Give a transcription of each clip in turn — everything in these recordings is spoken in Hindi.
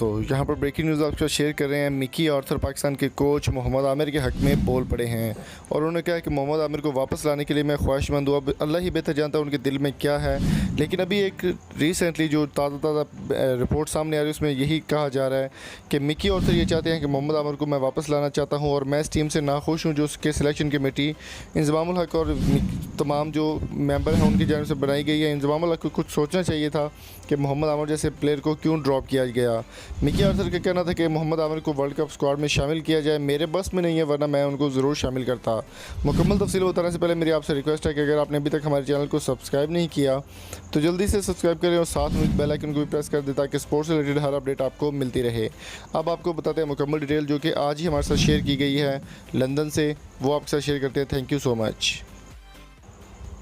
दोस्तों, यहाँ पर ब्रेकिंग न्यूज़ आपके साथ शेयर कर रहे हैं। मिकी आर्थर पाकिस्तान के कोच मोहम्मद आमिर के हक़ में बोल पड़े हैं और उन्होंने कहा कि मोहम्मद आमिर को वापस लाने के लिए मैं ख्वाहिशमंद हूँ। अब अल्लाह ही बेहतर जानता है उनके दिल में क्या है, लेकिन अभी एक रिसेंटली जो ताज़ा रिपोर्ट सामने आ रही है उसमें यही कहा जा रहा है कि मिकी आर्थर ये चाहते हैं कि मोहम्मद आमिर को मैं वापस लाना चाहता हूँ और मैं इस टीम से नाखुश हूँ जो उसके सिलेक्शन कमेटी इंज़मामुल हक़ और तमाम जो मेंबर हैं उनकी जानिब से बनाई गई है। इंज़मामुल हक़ को कुछ सोचना चाहिए था कि मोहम्मद आमिर जैसे प्लेयर को क्यों ड्रॉप किया गया। मिकी आर्थर का कहना था कि मोहम्मद आमिर को वर्ल्ड कप स्क्वाड में शामिल किया जाए, मेरे बस में नहीं है वरना मैं उनको ज़रूर शामिल करता। मुकम्मल तफसील बताने से पहले मेरी आपसे रिक्वेस्ट है कि अगर आपने अभी तक हमारे चैनल को सब्सक्राइब नहीं किया तो जल्दी से सब्सक्राइब करें और साथ में बेल आइकन को भी प्रेस कर दें ताकि स्पोर्ट्स से रिलेटेड हर अपडेट आपको मिलती रहे। अब आपको बताते हैं मुकम्मल डिटेल जो कि आज ही हमारे साथ शेयर की गई है लंदन से, वो आपके साथ शेयर करते हैं। Thank you so much.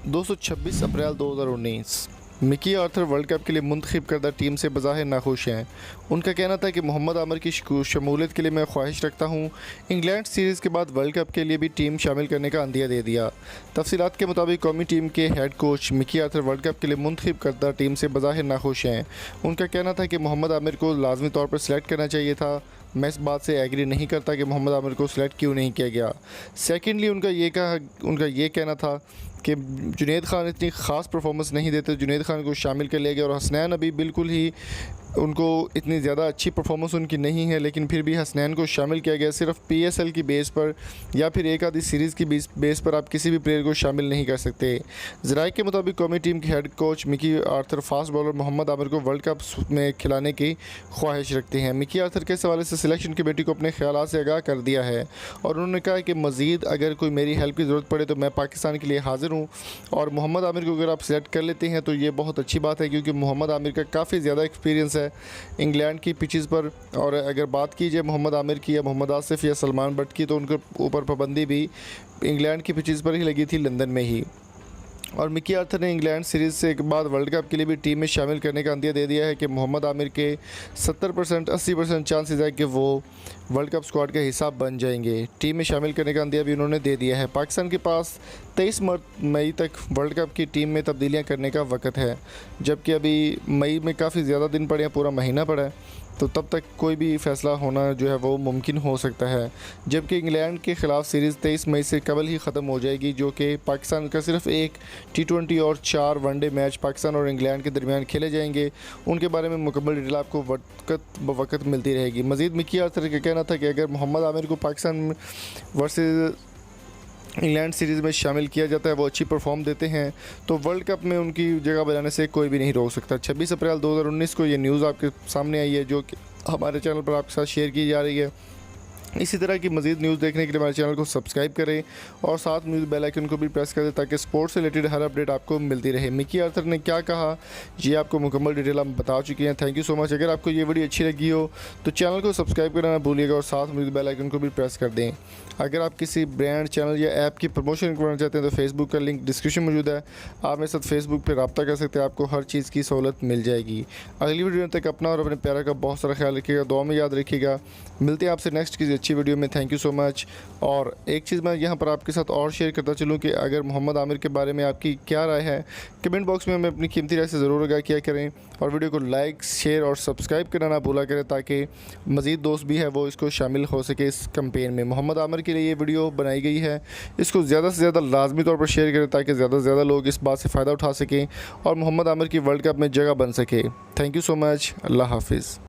दोस्तों, 26 अप्रैल 2019 मिकी आर्थर वर्ल्ड कप के लिए मुंतखब करदा टीम से बज़ाहिर नाखुश हैं। उनका कहना था कि मोहम्मद आमिर की शमूलियत के लिए मैं ख्वाहिश रखता हूँ। इंग्लैंड सीरीज़ के बाद वर्ल्ड कप के लिए भी टीम शामिल करने का अंदिया दे दिया। तफसीलात के मुताबिक कौमी टीम के head coach Mickey Arthur world cup के लिए मुंतखब करदा टीम से बज़ाहिर नाखुश हैं। उनका कहना था कि मोहम्मद आमिर को लाजमी तौर पर सिलेक्ट करना चाहिए था। मैं इस बात से एग्री नहीं करता कि मोहम्मद आमिर को सिलेक्ट क्यों नहीं किया गया। सेकेंडली उनका ये कहना था कि जुनैद खान इतनी ख़ास परफॉर्मेंस नहीं देते, जुनैद खान को शामिल कर लिया गया और हसनैन अभी बिल्कुल ही उनको इतनी ज़्यादा अच्छी परफॉर्मेंस उनकी नहीं है, लेकिन फिर भी हसनैन को शामिल किया गया सिर्फ PSL की बेस पर या फिर एक आधी सीरीज़ की बेस पर। आप किसी भी प्लेयर को शामिल नहीं कर सकते। ज़राए के मुताबिक कौमी टीम के head coach Mickey Arthur fast bowler Mohammad Amir को वर्ल्ड कप में खिलाने की ख्वाहिश रखते हैं। मिकी आर्थर के इस हवाले से सिलेक्शन कमेटी को अपने ख्यालात से आगाह कर दिया है और उन्होंने कहा कि मज़ीद अगर कोई मेरी हेल्प की ज़रूरत पड़े तो मैं पाकिस्तान के लिए हाज़िर हूँ और मोहम्मद आमिर को अगर आप सिलेक्ट कर लेते हैं तो ये बहुत अच्छी बात है, क्योंकि मोहम्मद आमिर का काफ़ी ज़्यादा एक्सपीरियंस है इंग्लैंड की पिचेस पर। और अगर बात की जाए मोहम्मद आमिर की या मोहम्मद आसिफ या सलमान बट की, तो उनके ऊपर पाबंदी भी इंग्लैंड की पिचेस पर ही लगी थी लंदन में ही। और मिकी आर्थर ने इंग्लैंड सीरीज़ से के बाद वर्ल्ड कप के लिए भी टीम में शामिल करने का अंदिया दे दिया है कि मोहम्मद आमिर के 70% 80% चांसेस है कि वो वर्ल्ड कप स्क्वाड का हिस्सा बन जाएंगे। टीम में शामिल करने का अंदिया भी उन्होंने दे दिया है। पाकिस्तान के पास 23 मई तक वर्ल्ड कप की टीम में तब्दीलियां करने का वक्त है, जबकि अभी मई में काफ़ी ज़्यादा दिन पड़े हैं, पूरा महीना पड़ा है, तो तब तक कोई भी फ़ैसला होना जो है वो मुमकिन हो सकता है। जबकि इंग्लैंड के ख़िलाफ़ सीरीज़ 23 मई से कबल ही ख़त्म हो जाएगी, जो कि पाकिस्तान का सिर्फ एक T20 और 4 वनडे मैच पाकिस्तान और इंग्लैंड के दरमियान खेले जाएंगे। उनके बारे में मुकम्मल डिटेल आपको वक्त मिलती रहेगी। मज़ीद मिकी आर्थर का कहना था कि अगर मोहम्मद आमिर को पाकिस्तान वर्सेस इंग्लैंड सीरीज़ में शामिल किया जाता है, वो अच्छी परफॉर्म देते हैं, तो वर्ल्ड कप में उनकी जगह बनाने से कोई भी नहीं रोक सकता। 26 अप्रैल 2019 को ये न्यूज़ आपके सामने आई है जो कि हमारे चैनल पर आपके साथ शेयर की जा रही है। इसी तरह की मज़ीद न्यूज़ देखने के लिए हमारे चैनल को सब्सक्राइब करें और साथ में बेल आइकन को भी प्रेस कर दें ताकि स्पोर्ट्स से रिलेटेड हर अपडेट आपको मिलती रहे। मिकी आर्थर ने क्या कहा ये आपको मुकम्मल डिटेल हम बता चुके हैं। Thank you so much. अगर आपको ये वीडियो अच्छी लगी हो तो चैनल को सब्सक्राइब करना ना भूलिएगा और साथ में बेल आइकन को भी प्रेस कर दें। अगर आप किसी ब्रांड, चैनल या ऐप की प्रमोशन करना चाहते हैं तो फेसबुक का लिंक डिस्क्रिप्शन में मौजूद है, आप मेरे साथ फेसबुक पर रब्ता कर सकते हैं, आपको हर चीज़ की सहूलत मिल जाएगी। अगली वीडियो तक अपना और अपने प्यारा का बहुत सारा ख्याल रखिएगा, दुआ में याद रखिएगा। मिलते हैं आपसे नेक्स्ट किसी अच्छी वीडियो में। Thank you so much. और एक चीज़ मैं यहाँ पर आपके साथ और शेयर करता चलूँ कि अगर मोहम्मद आमिर के बारे में आपकी क्या राय है, कमेंट बॉक्स में हमें अपनी कीमती राय से ज़रूर आगाह किया करें और वीडियो को लाइक, शेयर और सब्सक्राइब करना ना भूला करें ताकि मज़ीद दोस्त भी है वो इसको शामिल हो सके इस कैंपेन में। मोहम्मद आमिर के लिए ये वीडियो बनाई गई है, इसको ज़्यादा से ज़्यादा लाजमी तौर पर शेयर करें ताकि ज़्यादा से ज़्यादा लोग इस बात से फ़ायदा उठा सकें और मोहम्मद आमिर की वर्ल्ड कप में जगह बन सके। Thank you so much. अल्लाह हाफिज़।